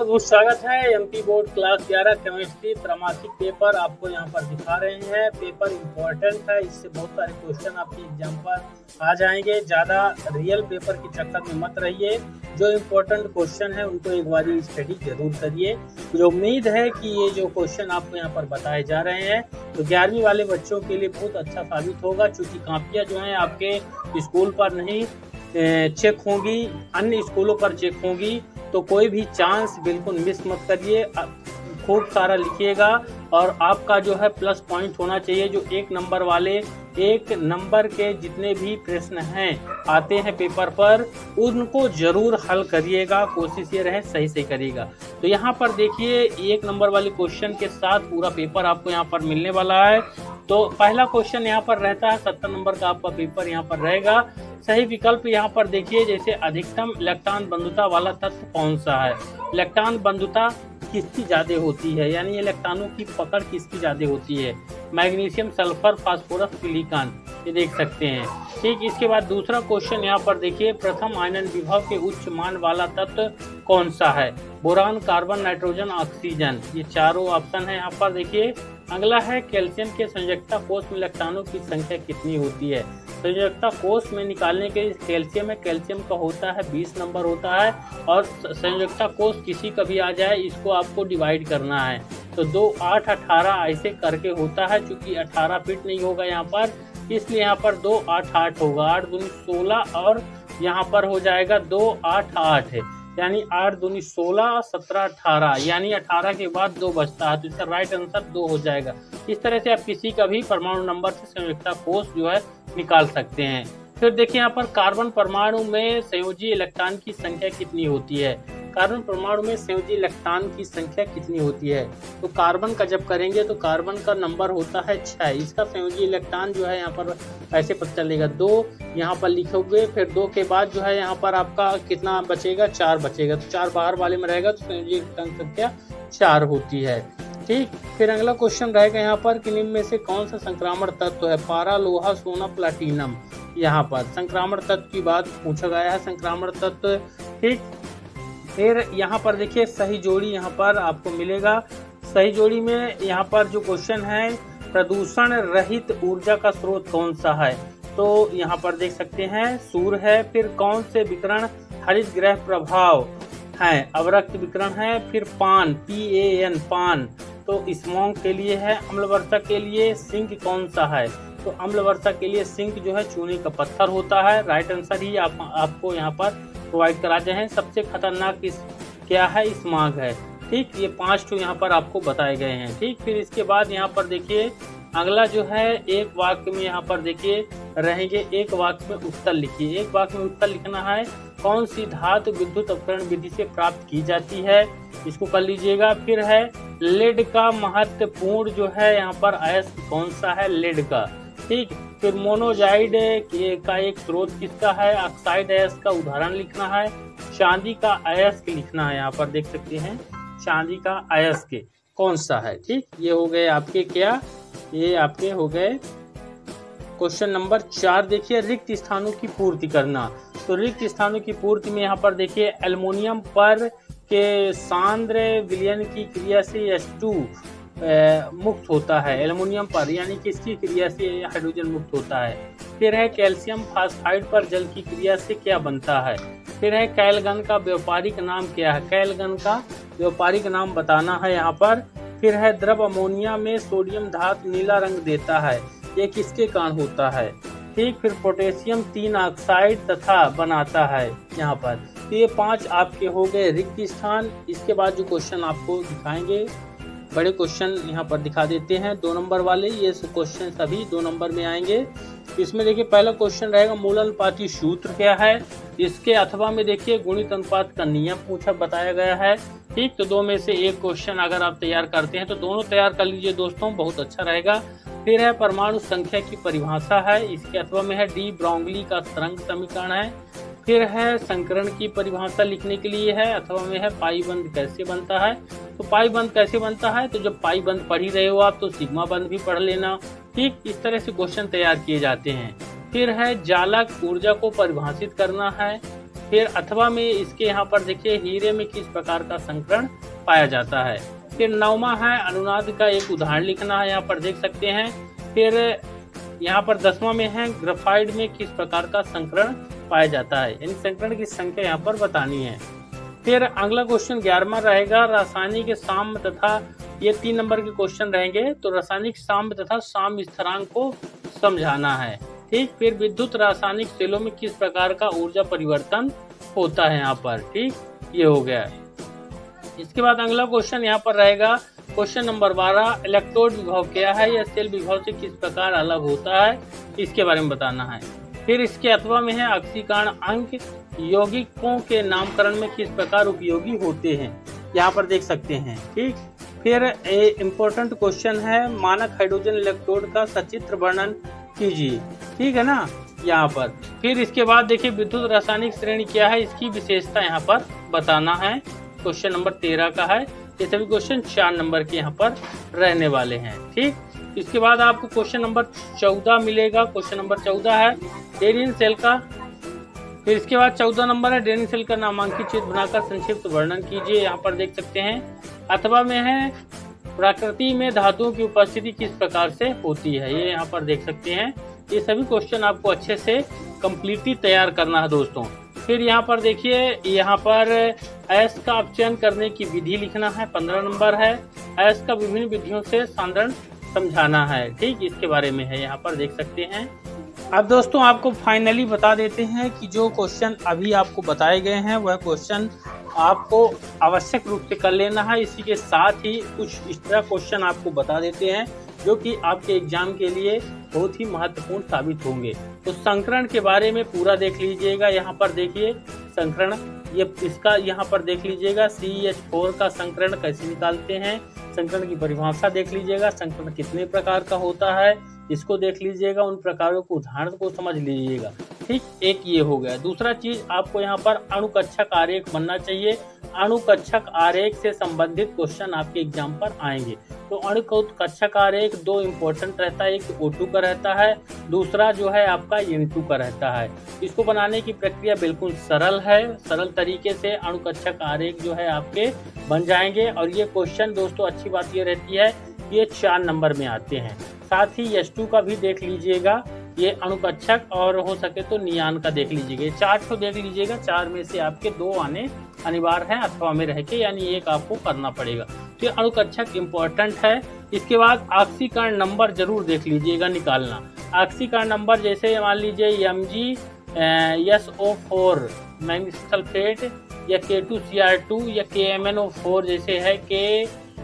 बहुत बहुत स्वागत है। एमपी बोर्ड क्लास 11 केमिस्ट्री त्रैमासिक पेपर आपको यहाँ पर दिखा रहे हैं। पेपर इम्पोर्टेंट है, इससे बहुत सारे क्वेश्चन आपके एग्जाम पर आ जाएंगे। ज़्यादा रियल पेपर के चक्कर में मत रहिए, जो इम्पोर्टेंट क्वेश्चन है उनको एक बार स्टडी जरूर करिए। मुझे उम्मीद है कि ये जो क्वेश्चन आपको यहाँ पर बताए जा रहे हैं तो 11वीं वाले बच्चों के लिए बहुत अच्छा साबित होगा, क्योंकि कापियाँ जो हैं आपके स्कूल पर नहीं चेक होंगी, अन्य स्कूलों पर चेक होंगी। तो कोई भी चांस बिल्कुल मिस मत करिए, खूब सारा लिखिएगा और आपका जो है प्लस पॉइंट होना चाहिए। जो एक नंबर वाले, एक नंबर के जितने भी प्रश्न हैं आते हैं पेपर पर, उनको जरूर हल करिएगा। कोशिश ये रहे सही सही करिएगा। तो यहाँ पर देखिए, एक नंबर वाले क्वेश्चन के साथ पूरा पेपर आपको यहाँ पर मिलने वाला है। तो पहला क्वेश्चन यहाँ पर रहता है 70 नंबर का आपका पेपर यहाँ पर रहेगा। सही विकल्प यहाँ पर देखिए, जैसे अधिकतम इलेक्ट्रॉन बंधुता वाला तत्व कौन सा है। इलेक्ट्रॉन बंधुता किसकी ज्यादा होती है, यानी इलेक्ट्रॉनों की पकड़ किसकी ज्यादा होती है। मैग्नीशियम, सल्फर, फास्फोरस, सिलिकॉन, ये देख सकते हैं। ठीक, इसके बाद दूसरा क्वेश्चन यहाँ पर देखिए, प्रथम आयनन विभव के उच्च मान वाला तत्व कौन सा है। बोरान, कार्बन, नाइट्रोजन, ऑक्सीजन, ये चारों ऑप्शन है यहाँ पर देखिए। अगला है कैल्शियम के संयोजकता कोष में इलेक्ट्रॉनों की संख्या कितनी होती है। संयोजकता कोष में निकालने के लिए कैल्शियम है, कैल्शियम का होता है 20 नंबर होता है, और संयोजकता कोष किसी का भी आ जाए इसको आपको डिवाइड करना है। तो 2, 8, 18 ऐसे करके होता है। चूंकि 18 फिट नहीं होगा यहाँ पर, इसलिए यहाँ पर 2, 8, 8 होगा। 8 दूनी 16 और यहाँ पर हो जाएगा 2, 8, 8 है, यानी 8 दूनी 16, 17, 18, यानी 18 के बाद 2 बचता है। तो इसका राइट आंसर 2 हो जाएगा। इस तरह से आप किसी का भी परमाणु नंबर से संयोजकता कोष जो है निकाल सकते हैं। फिर देखिए यहाँ पर कार्बन परमाणु में संयोजी इलेक्ट्रॉन की संख्या कितनी होती है। कार्बन परमाणु में संयोजी इलेक्ट्रॉन की संख्या कितनी होती है। तो कार्बन का जब करेंगे तो कार्बन का नंबर होता है 6। इसका संयोजी इलेक्ट्रॉन जो है यहाँ पर ऐसे पता चलेगा 2 यहाँ पर लिखोगे, फिर 2 के बाद जो है यहाँ पर आपका कितना बचेगा, 4 बचेगा। तो 4 बाहर वाले में रहेगा, तो संयोजी इलेक्ट्रॉन संख्या 4 होती है। ठीक, फिर अगला क्वेश्चन रहेगा यहाँ पर कि निम्न में से कौन सा संक्रामण तत्व है। पारा, लोहा, सोना, प्लैटिनम, यहाँ पर संक्रामण तत्व की बात पूछा गया है। संक्रामण तत्व, ठीक। फिर यहाँ पर देखिए सही जोड़ी यहाँ पर आपको मिलेगा। सही जोड़ी में यहाँ पर जो क्वेश्चन है, प्रदूषण रहित ऊर्जा का स्रोत कौन सा है। तो यहाँ पर देख सकते हैं सूर्य है। फिर कौन से विकिरण हरित गृह प्रभाव है। अवरक्त विकिरण है। फिर पान, PAN, पान, तो स्मॉग के लिए है। अम्लवर्षा के लिए सिंक कौन सा है। तो अम्लवर्षा के लिए सिंक जो है चूने का पत्थर होता है। राइट आंसर ही आपको यहाँ पर प्रोवाइड करा जाए हैं। सबसे खतरनाक क्या है, स्मॉग है। ठीक, ये 5 तो यहाँ पर आपको बताए गए हैं। ठीक, फिर इसके बाद यहाँ पर देखिए अगला जो है, एक वाक्य में यहाँ पर देखिए रहेंगे, एक वाक्य में उत्तर लिखिए। एक वाक्य में उत्तर लिखना है, कौन सी धातु विद्युत अपकरण विधि से प्राप्त की जाती है, इसको कर लीजिएगा। फिर है लेड का महत्वपूर्ण जो है यहाँ पर अयस्क कौन सा है, लेड का। ठीक, फिर मोनोजाइड का एक स्रोत किसका है, ऑक्साइड अयस्क का उदाहरण लिखना है। चांदी का अयस्क लिखना है, यहाँ पर देख सकते हैं चांदी का अयस्क कौन सा है। ठीक, ये हो गए आपके क्या, ये आपके हो गए क्वेश्चन नंबर 4। देखिए रिक्त स्थानों की पूर्ति करना। तो रिक्त स्थानों की पूर्ति में यहाँ पर देखिए एल्युमिनियम पर के सांद्र विलयन की क्रिया से H2 मुक्त होता है। एल्युमिनियम पर यानी किसकी क्रिया से हाइड्रोजन मुक्त होता है। फिर है कैल्शियम फास्फाइड पर जल की क्रिया से क्या बनता है। फिर है कैलगन का व्यापारिक नाम क्या है। कैलगन का व्यापारिक नाम बताना है यहाँ पर। फिर है द्रव अमोनिया में सोडियम धातु नीला रंग देता है, ये किसके कारण होता है। ठीक, फिर पोटेशियम 3 ऑक्साइड तथा बनाता है यहाँ पर। तो ये 5 आपके हो गए रिक्त स्थान। इसके बाद जो क्वेश्चन आपको दिखाएंगे, बड़े क्वेश्चन यहाँ पर दिखा देते हैं 2 नंबर वाले। ये क्वेश्चन सभी 2 नंबर में आएंगे। इसमें देखिए पहला क्वेश्चन रहेगा, मूल अनुपाती सूत्र क्या है। इसके अथवा में देखिए गुणित अनुपात का नियम बताया गया है। ठीक, तो 2 में से एक क्वेश्चन अगर आप तैयार करते हैं तो दोनों तैयार कर लीजिए दोस्तों, बहुत अच्छा रहेगा। फिर है परमाणु संख्या की परिभाषा है, इसके अथवा में है डी ब्रोगली का तरंग समीकरण है। फिर है संकरण की परिभाषा लिखने के लिए है, अथवा में है पाई बंद कैसे बनता है। तो पाई बंद कैसे बनता है, तो जब पाई बंद पढ़ ही रहे हो आप तो सिग्मा बंद भी पढ़ लेना। ठीक, इस तरह से क्वेश्चन तैयार किए जाते हैं। फिर है जालक ऊर्जा को परिभाषित करना है। फिर अथवा में इसके यहाँ पर देखिए हीरे में किस प्रकार का संकरण पाया जाता है। फिर 9वां है अनुनाद का एक उदाहरण लिखना है, यहाँ पर देख सकते हैं। फिर यहाँ पर 10वां में है ग्राफाइट में किस प्रकार का संकरण पाया जाता है, यानी संकरण की संख्या यहाँ पर बतानी है। फिर अगला क्वेश्चन 11वां रहेगा रासायनिक साम्य तथा, ये 3 नंबर के क्वेश्चन रहेंगे। तो रासायनिक साम्य तथा साम्य स्थिरांक को समझाना है, ठीक। फिर विद्युत रासायनिक सेलों में किस प्रकार का ऊर्जा परिवर्तन होता है यहाँ पर, ठीक, ये हो गया। इसके बाद अगला क्वेश्चन यहाँ पर रहेगा क्वेश्चन नंबर 12, इलेक्ट्रोड विभव क्या है या सेल विभव से किस प्रकार अलग होता है, इसके बारे में बताना है। फिर इसके अथवा में है ऑक्सीकरण अंक यौगिकों के नामकरण में किस प्रकार उपयोगी होते हैं, यहाँ पर देख सकते हैं, ठीक। फिर इम्पोर्टेंट क्वेश्चन है मानक हाइड्रोजन इलेक्ट्रोड का सचित्र वर्णन कीजिए, ठीक है ना, यहाँ पर। फिर इसके बाद देखिए विद्युत रासायनिक श्रेणी क्या है, इसकी विशेषता यहाँ पर बताना है। क्वेश्चन नंबर 13 का है। ये सभी क्वेश्चन 4 नंबर के यहाँ पर रहने वाले हैं, ठीक। इसके बाद आपको क्वेश्चन नंबर 14 मिलेगा। क्वेश्चन नंबर 14 है डेरिन सेल का। फिर इसके बाद 14 नंबर है डेरिन सेल का नामांकित चित्र बनाकर संक्षिप्त वर्णन कीजिए, यहाँ पर देख सकते हैं। अथवा में है प्रकृति में धातुओं की उपस्थिति किस प्रकार से होती है, ये यहाँ पर देख सकते हैं। ये सभी क्वेश्चन आपको अच्छे से कंप्लीटली तैयार करना है दोस्तों। फिर यहाँ पर देखिए, यहाँ पर ऐश का अपचयन करने की विधि लिखना है, 15 नंबर है। ऐश का विभिन्न विधियों से सांद्रण समझाना है, ठीक, इसके बारे में है, यहाँ पर देख सकते हैं। अब दोस्तों आपको फाइनली बता देते हैं कि जो क्वेश्चन अभी आपको बताए गए हैं वह क्वेश्चन आपको आवश्यक रूप से कर लेना है। इसी के साथ ही कुछ इस तरह क्वेश्चन आपको बता देते हैं जो कि आपके एग्जाम के लिए बहुत ही महत्वपूर्ण साबित होंगे। तो संकरण के बारे में पूरा देख लीजिएगा, यहाँ पर देखिए संकरण, ये इसका यहाँ पर देख लीजिएगा CH4 का संकरण कैसे निकालते हैं, संकरण की परिभाषा देख लीजिएगा, संकरण कितने प्रकार का होता है इसको देख लीजिएगा, उन प्रकारों को उदाहरण को समझ लीजिएगा, ठीक। एक ये हो गया। दूसरा चीज आपको यहाँ पर अणुकक्षक आरेख बनना चाहिए। अणुकक्षक आरेख से संबंधित क्वेश्चन आपके एग्जाम पर आएंगे। तो अणुकक्षक आरेख 2 इम्पोर्टेंट रहता है, एक O2 का रहता है, दूसरा जो है आपका N2 का रहता है। इसको बनाने की प्रक्रिया बिल्कुल सरल है, सरल तरीके से अणुकक्षक आरेख जो है आपके बन जाएंगे। और ये क्वेश्चन दोस्तों अच्छी बात ये रहती है ये 4 नंबर में आते हैं। साथ ही S2 का भी देख लीजिएगा, ये अणुकक्षक और हो सके तो नियान का देख लीजिएगा, 4 को देख लीजिएगा। 4 में से आपके 2 आने अनिवार्य है अथवा में रह के, यानी एक आपको करना पड़ेगा। तो ये अणुकक्षक इम्पोर्टेंट है। इसके बाद ऑक्सीकरण नंबर जरूर देख लीजिएगा निकालना। ऑक्सीकरण नंबर जैसे मान लीजिए MgSO4 मैग्नीशियम सल्फेट या K2Cr2 या KMnO4 जैसे है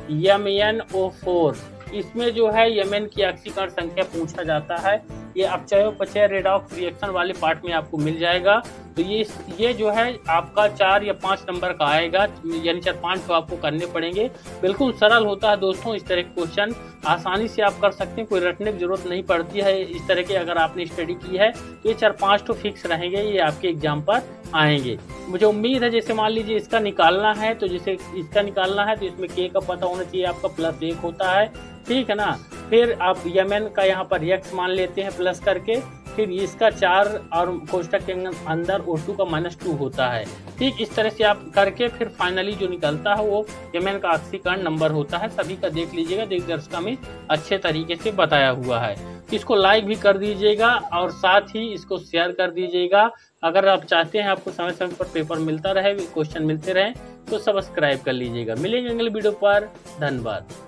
KMnO4, इसमें जो है Mn की ऑक्सीकरण संख्या पूछा जाता है। ये अपचयोपचय रेडॉक्स रिएक्शन वाले पार्ट में आपको मिल जाएगा। तो ये जो है आपका 4 या 5 नंबर का आएगा, यानी 4-5 तो आपको करने पड़ेंगे। बिल्कुल सरल होता है दोस्तों, इस तरह के क्वेश्चन आसानी से आप कर सकते हैं, कोई रटने की जरूरत नहीं पड़ती है। इस तरह के अगर आपने स्टडी की है तो ये 4-5 तो फिक्स रहेंगे, ये आपके एग्जाम पर आएंगे। मुझे उम्मीद है जैसे मान लीजिए इसका निकालना है, तो जैसे इसका निकालना है तो इसमें K का पता होना चाहिए आपका +1 होता है, ठीक है ना। फिर आप Mn का यहाँ पर x मान लेते हैं प्लस करके, फिर इसका 4 और कोष्टक के अंदर O2 का -2 होता है, ठीक। इस तरह से आप करके फिर फाइनली जो निकलता है वो Mn का ऑक्सीकरण नंबर होता है। सभी का देख लीजिएगा, दिग्दर्शिका में अच्छे तरीके से बताया हुआ है। इसको लाइक भी कर दीजिएगा और साथ ही इसको शेयर कर दीजिएगा। अगर आप चाहते हैं आपको समय समय पर पेपर मिलता रहे, क्वेश्चन मिलते रहे, तो सब्सक्राइब कर लीजिएगा। मिलेंगे अगले वीडियो पर, धन्यवाद।